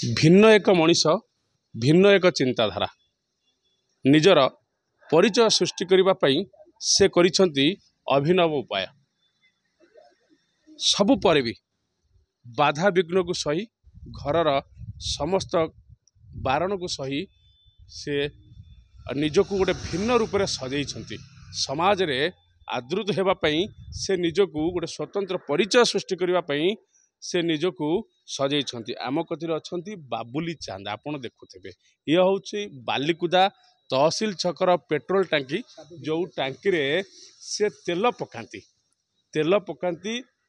भिन्न एक मनीष भिन्न एक चिंताधारा निजर परिचय सृष्टि करने से करिसेंती अभिनव उपाय सबु पर भी बाधा विघ्न को सही घरर समस्त बारण को सही से निजक गोटे भिन्न रूप में सजाई समाज रे आदृत होगापी से निजक गोटे स्वतंत्र परिचय सृष्टि करने से निजक सजाई आम कथि अच्छा बाबुली चांद आपड़ देखुथे ये हूँ बालिकुदा तहसिल छकर पेट्रोल टांकी जो टांकी रे से तेल पकाती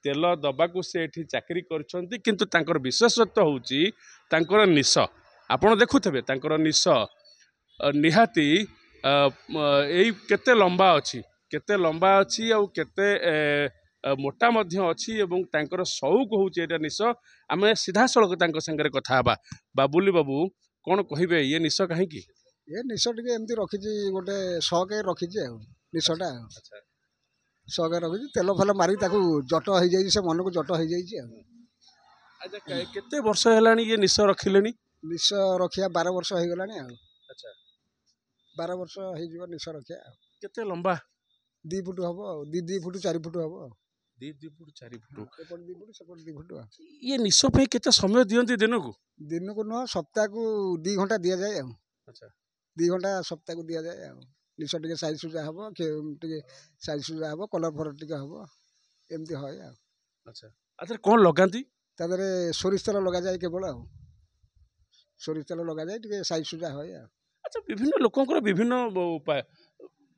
तेल दबाकू से एठी चाकरी करछंती किंतु तांकर विशेषत्व होउची तांकर निश आपण देखुथे तांकर निश निहाती एई केते लंबा अछि आ केते मोटा मध्य अछि एवं तांकर शौक होउची एटा निश आमे सीधा सड़क तांकर संगे कथा हबा बाबुली बाबू कोन कहिबे ये निश काहे की ये निश टिके एमती रखिची गोटे शौक रखिची आ निशटा अच्छा शौक रखिची तेल फल मारी ताकू जट हो जाई से मन को जट हो जाई आ अच्छा केते वर्ष हेलानी ये निश रखिलेनी निश रखिया 12 वर्ष हो गलानी आ अच्छा 12 वर्ष हो जीव निश रखिया केते लंबा 2 फुट हबो 2 फुट 4 फुट हबो 2 फुट 4 फुट एपट 2 फुट सेपट 2 फुट ये निश पे केते समय दियंती दिन को न सप्ताह को 2 घंटा दिया जाए आ अच्छा 2 घंटा सप्ताह को दिया जाए आ निश टिके साइज सुजा हबो टिके साइज सुजा हबो कलर फर टिके हबो एमती होय आ अच्छा अच्छा कोन लगांती तादरे सोरिष तेल लगा जाए केवल आ सोरिष तेल लगा जाए टिके साइज सुजा होय आ अच्छा विभिन्न लोकंकर विभिन्न उपाय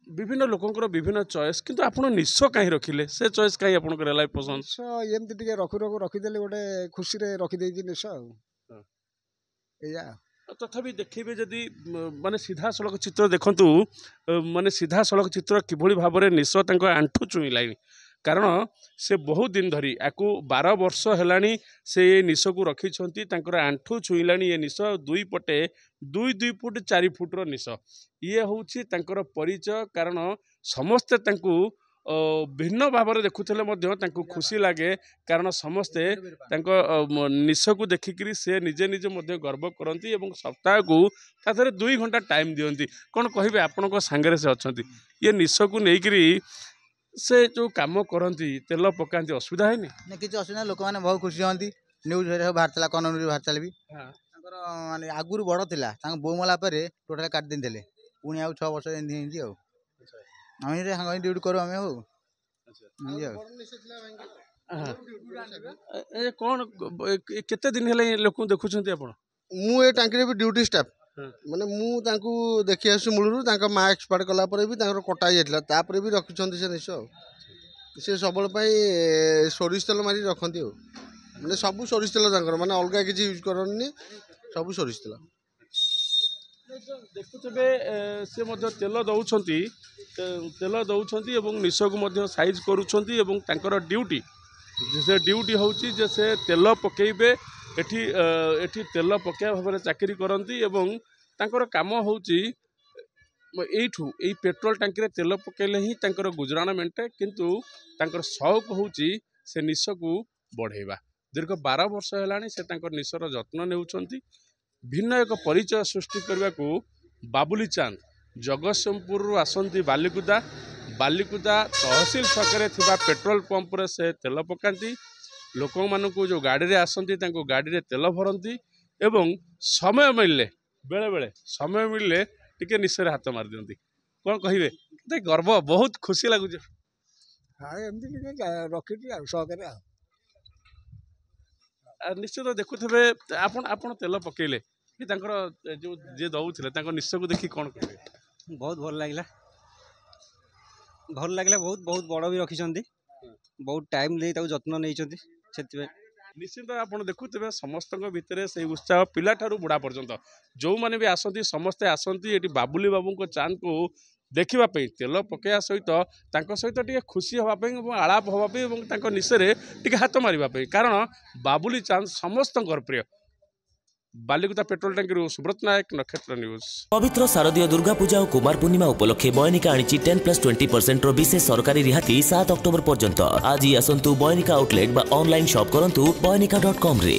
विभिन्न लोकंकर विभिन्न चॉइस किंतु आपण निश काहे रखिले से चॉइस काहे आपण करे लाइफ पसंद निश एमती टिके रखी देले गोटे खुशी रे रखी देई निश आ एया तथापि देखिए जदि माने सीधा सड़क चित्र देखंतु माने सीधा सड़क चित्र किभली भाव में निश तांको आंठू छुईलानी कारण से बहुत दिन धरी आकु 12 वर्ष हेलानी से निश को रखिछंती तांकर आंठू छुईलानी ये निश दुई पटे 2 फुट 4 फुट रो निश ये होउछि तांकर परिचय कारण समस्ते तांको भिन्न भाव में देखुले खुशी लगे कारण समस्ते निश को देखिकी से निजे निजे गर्व करती एवं सप्ताह को ताथे 2 घंटा टाइम दियंती कौन कहे आपण सांगे से अच्छा ये निश को लेकिरी से जो कम करती तेल पकाती असुविधा है नहीं किसी असुविधा लोक मैंने बहुत खुशी होती न्यूज बाहर कनन बाहर भी माने आगुरी बड़ था बो मला टोटाल काट देते पुणी आउ 6 वर्ष आम ड्यूटी करूँ आम हो कौन केते दिन है लोक देखुं आप मुझे टांकी भी ड्यूटी स्टाफ माने मु देखी आस मूलू माँ एक्सपायर कलापर भी कटा जाता भी रखिंट से निश से सब सोरिष तेल मारी रखती मैंने सब सोरिष तेल माने अलग किसी यूज करनी सब सोरिष तेल देखुथे से तेल दौरान एवं निश को साइज कर ड्यूटी से ड्यूटी हूँ से तेल पकेबे एठी तेल पकड़ा भाव में चाकरी करती एवं तांकर काम हूँ एठू पेट्रोल टांकी रे तेल पकेले ही तांकर गुजराण मेंटे किंतु तांकर शौक हूँ से निश को बढ़ेवा दीर्घ 12 वर्ष है से तांकर निशर जत्न नेउछंती भिन्न एक परिचय सृष्टि करने को बाबुली चांद जगतसिंहपुर आसती बालिकुदा तहसिल छकरे थिबा पेट्रोल पंप रे से तेल पकाती लोक मानू जो गाड़ी रे आसती गाड़ी रे तेल भरती एवं समय मिलले बेले बेले समय मिलले टिके निश्चय हाथ मार दियंती कौन कहिबे गर्व बहुत खुशी लगुच हाँ एमती रखी शौक निश्चित देखुथे आपण तेल पकेले कि जो जे दौले निश्चय को देखी कौन कहे बहुत भल लगे बहुत बहुत बड़ भी रखिंट बहुत टाइम दे जत्न नहीं निश्चित आप देखुथे समस्त भितर से उत्साह पिला ठारू बुढ़ा पर्यंत जो मैंने भी आसती समस्ते आसती ये बाबुली बाबू चांद को देखापी तेल पकड़ा सहित टे खुशी हाँपाई आलाप हाँपाई निशे टे हाथ मारे कारण बाबुली चांद समस्त प्रिय बालिकुदा पेट्रोल टांकी सुब्रत नायक नक्षत्र न्यूज पवित्र शारदीय दुर्गा पूजा और कुमार पूर्णिमा उपलक्षे बयनिका आनी 10+20% विशेष सरकारी रिहाती 7 अक्टोबर पर्यंत आज ही आसंतु बयनिका आउटलेट बा ऑनलाइन शॉप करंतु byonika.com रे।